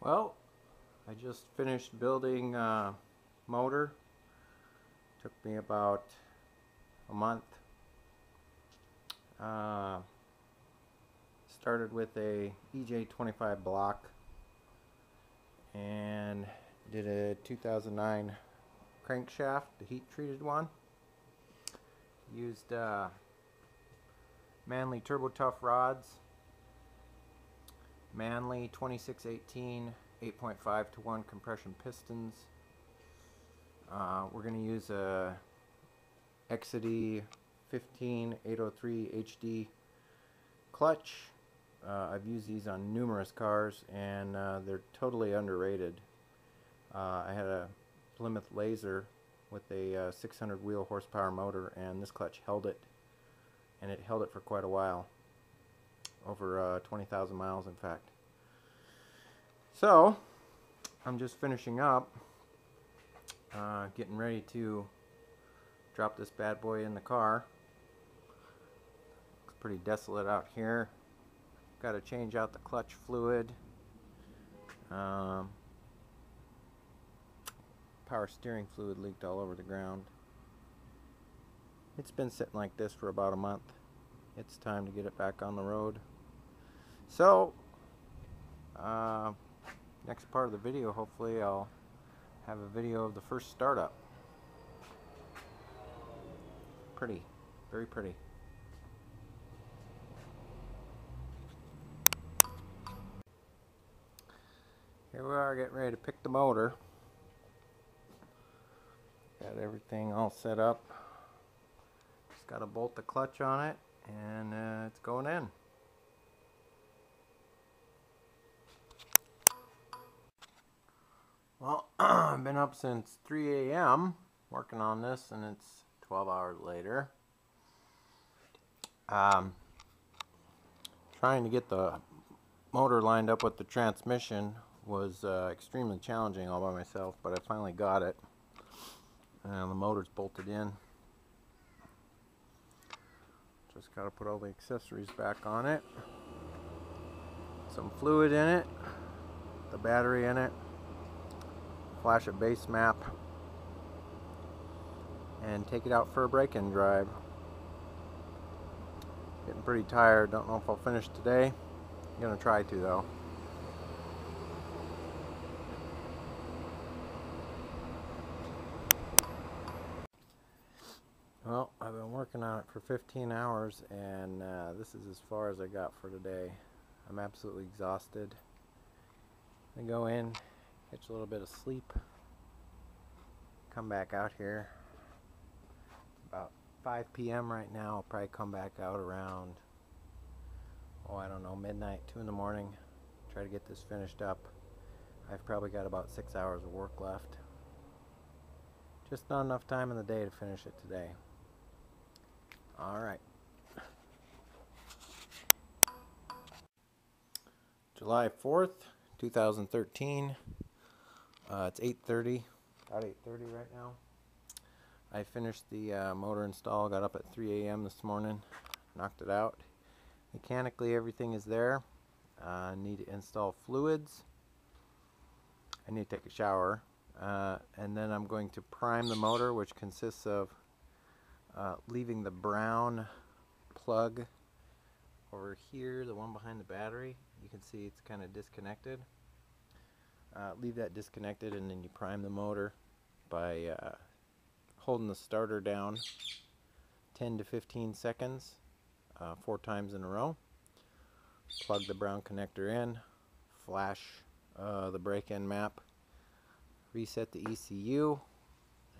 Well, I just finished building motor. Took me about a month. Started with a EJ25 block and did a 2009 crankshaft, the heat treated one. Used Manley Turbo Tough rods, Manley 2618 8.5 to 1 compression pistons. We're going to use a STI 15803 HD clutch. I've used these on numerous cars and they're totally underrated. I had a Plymouth Laser with a 600 wheel horsepower motor, and this clutch held it, and it held it for quite a while, over 20,000 miles in fact. So I'm just finishing up, getting ready to drop this bad boy in the car. Looks pretty desolate out here. Got to change out the clutch fluid. Power steering fluid leaked all over the ground. It's been sitting like this for about a month. It's time to get it back on the road. So next part of the video, hopefully I'll have a video of the first startup. Pretty, very pretty. Here we are getting ready to pick the motor. Got everything all set up. Just got to bolt the clutch on it, and it's going in. Well, I've been up since 3 a.m. working on this, and it's 12 hours later. Trying to get the motor lined up with the transmission was extremely challenging all by myself, but I finally got it. And the motor's bolted in. Just got to put all the accessories back on it. Some fluid in it, the battery in it, flash a base map, and take it out for a break-in drive. Getting pretty tired, don't know if I'll finish today. I'm gonna try to though. Well, I've been working on it for 15 hours, and this is as far as I got for today. I'm absolutely exhausted. I go in, catch a little bit of sleep, come back out here. About 5 p.m. right now. I'll probably come back out around, I don't know, midnight, 2 in the morning. Try to get this finished up. I've probably got about 6 hours of work left. Just not enough time in the day to finish it today. Alright. July 4th, 2013. It's 8:30, about 8:30 right now. I finished the motor install, got up at 3 a.m. this morning, knocked it out. Mechanically everything is there. I need to install fluids. I need to take a shower. And then I'm going to prime the motor, which consists of leaving the brown plug over here, the one behind the battery. You can see it's kind of disconnected. Leave that disconnected, and then you prime the motor by holding the starter down 10 to 15 seconds 4 times in a row. Plug the brown connector in, flash the break-in map, reset the ECU,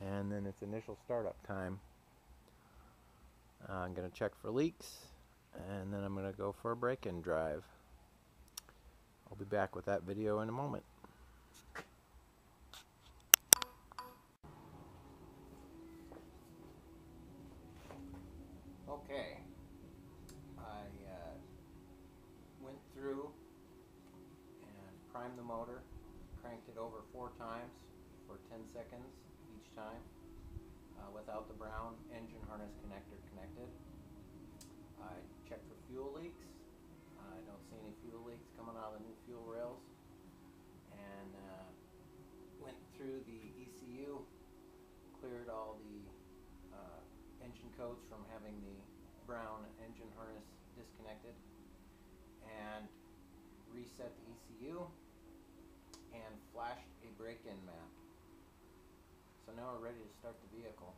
and then it's initial startup time. I'm going to check for leaks, and then I'm going to go for a break-in drive. I'll be back with that video in a moment. Okay, I went through and primed the motor, cranked it over 4 times for 10 seconds each time without the brown engine harness connector connected. I checked for fuel leaks. I don't see any fuel leaks coming out of the new fuel rails. codes from having the brown engine harness disconnected, and reset the ECU and flashed a break-in map. So now we're ready to start the vehicle.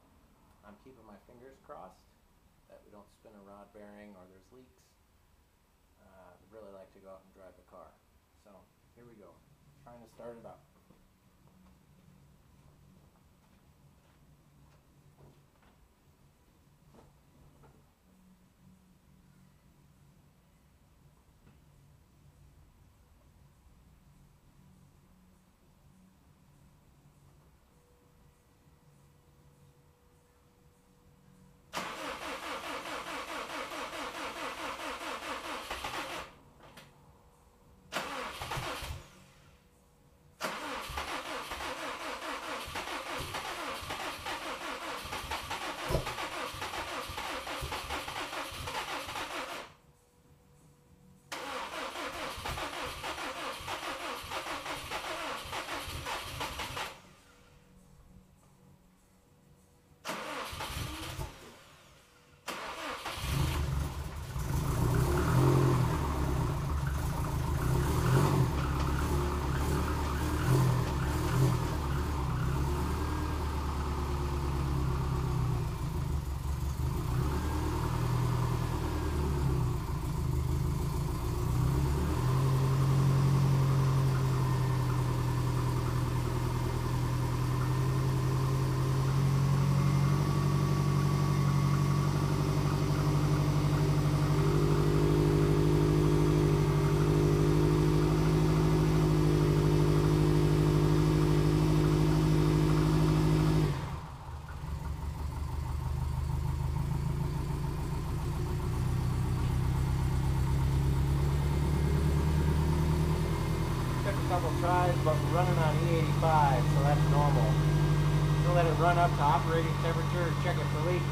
I'm keeping my fingers crossed that we don't spin a rod bearing or there's leaks. I'd really like to go out and drive the car. So here we go, trying to start it up. Couple tries, but we're running on E85, so that's normal. We'll let it run up to operating temperature, check it for leaks.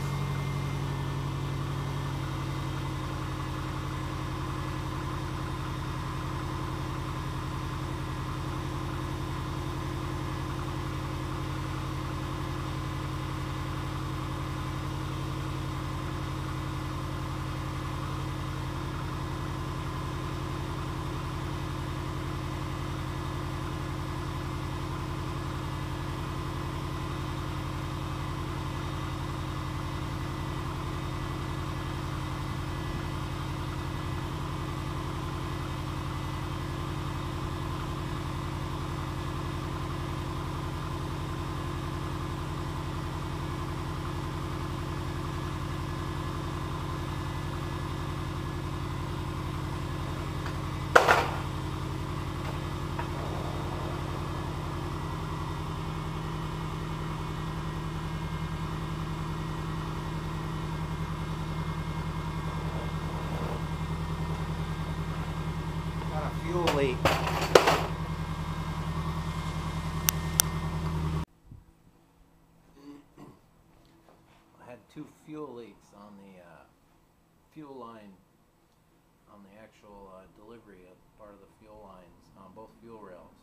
Fuel leak. I had 2 fuel leaks on the fuel line, on the actual delivery of part of the fuel lines on both fuel rails.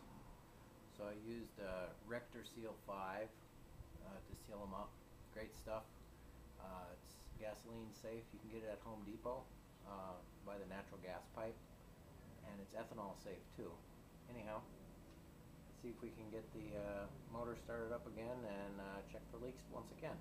So I used Rector Seal 5 to seal them up. Great stuff. It's gasoline safe. You can get it at Home Depot by the natural gas pipe. And it's ethanol safe too. Anyhow, let's see if we can get the motor started up again and check for leaks once again.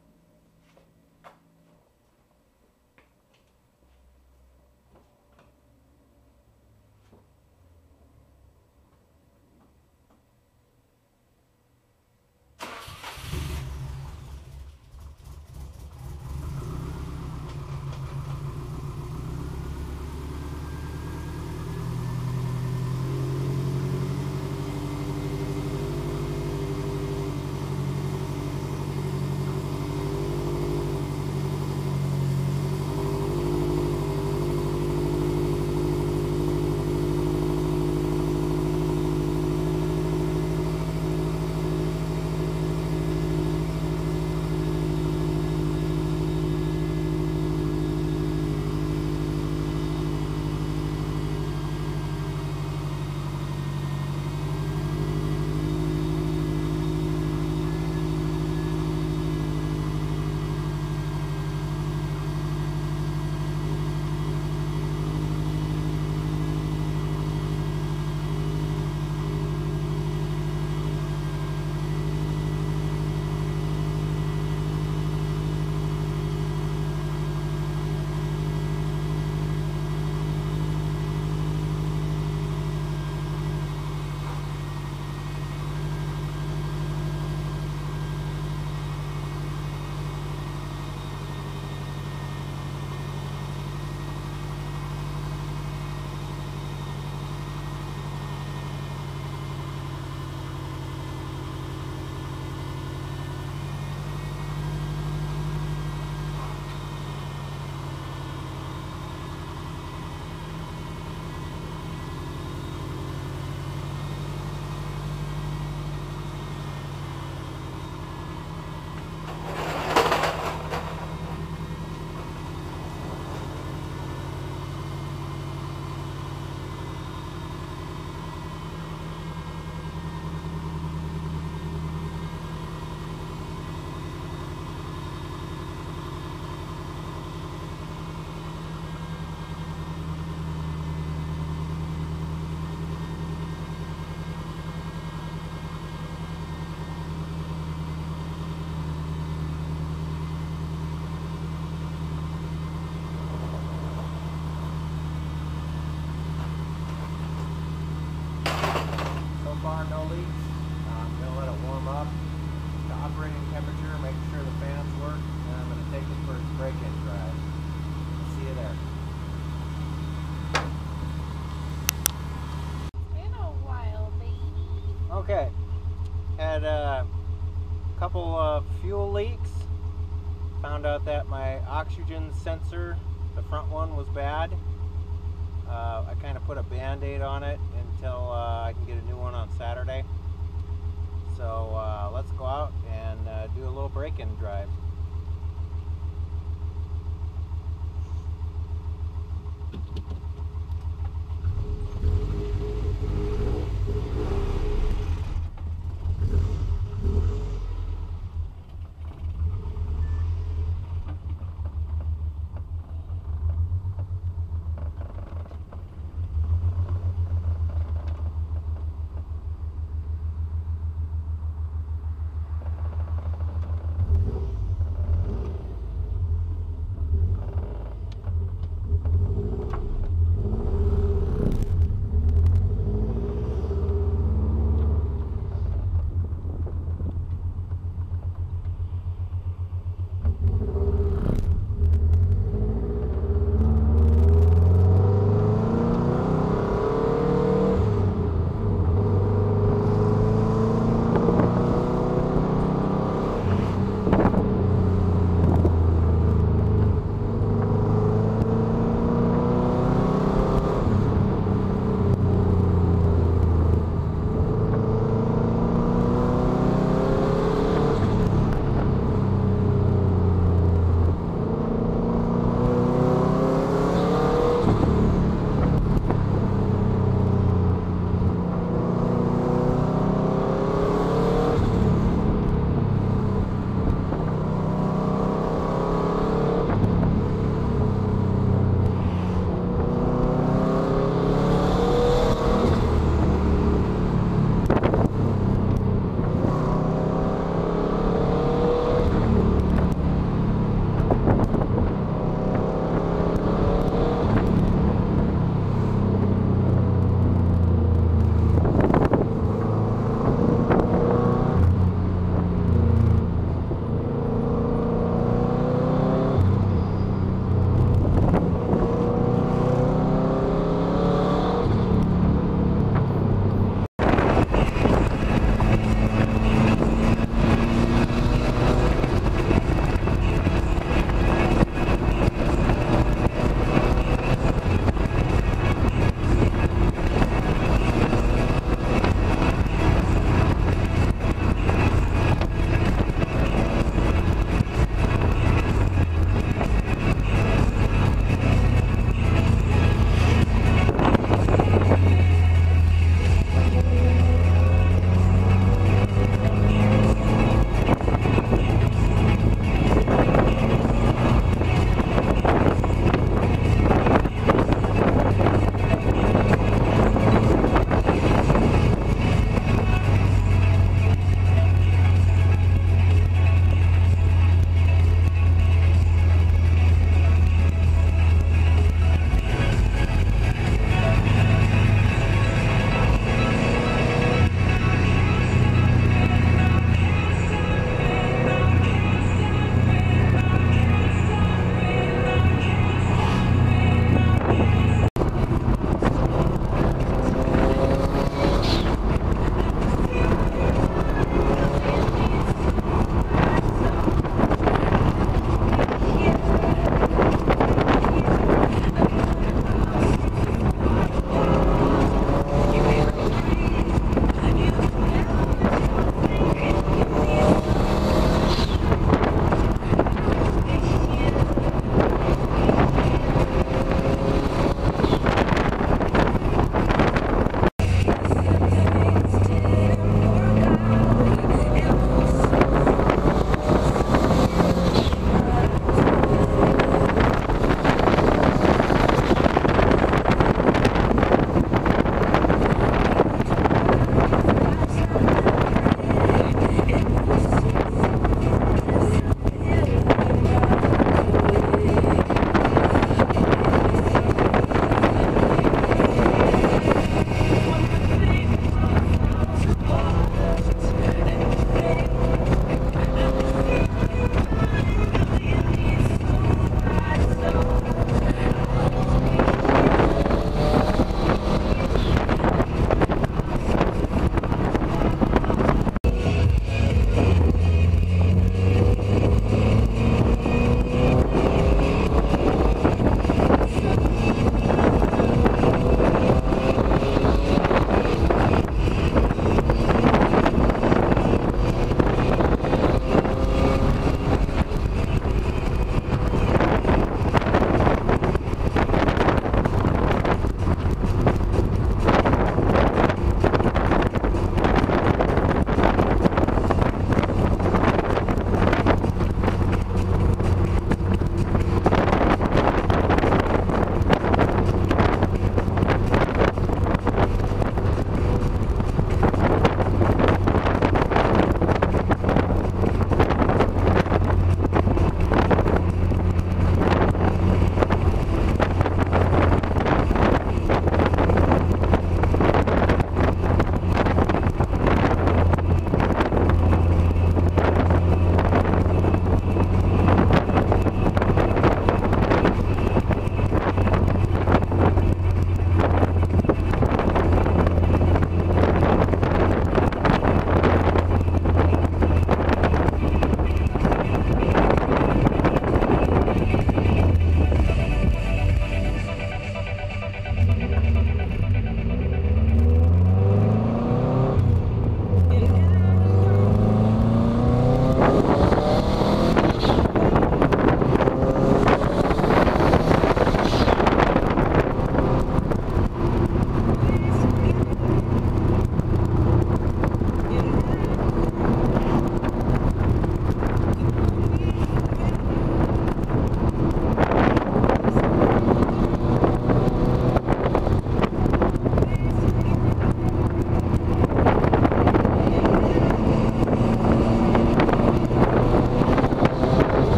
far, no leaks. I'm going to let it warm up to operating temperature, make sure the fans work, and I'm going to take it for its break-in drive. See you there. It's been a while, baby. Okay, had a couple of fuel leaks. Found out that my oxygen sensor, the front one, was bad. I kind of put a band-aid on it until I can get a new one on Saturday. So let's go out and do a little break-in drive.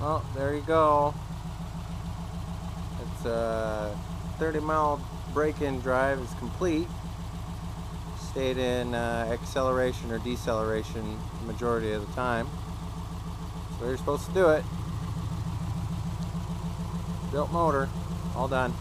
Oh, there you go. It's a 30-mile break-in drive is complete. Stayed in acceleration or deceleration the majority of the time. So you're supposed to do it. Built motor, all done.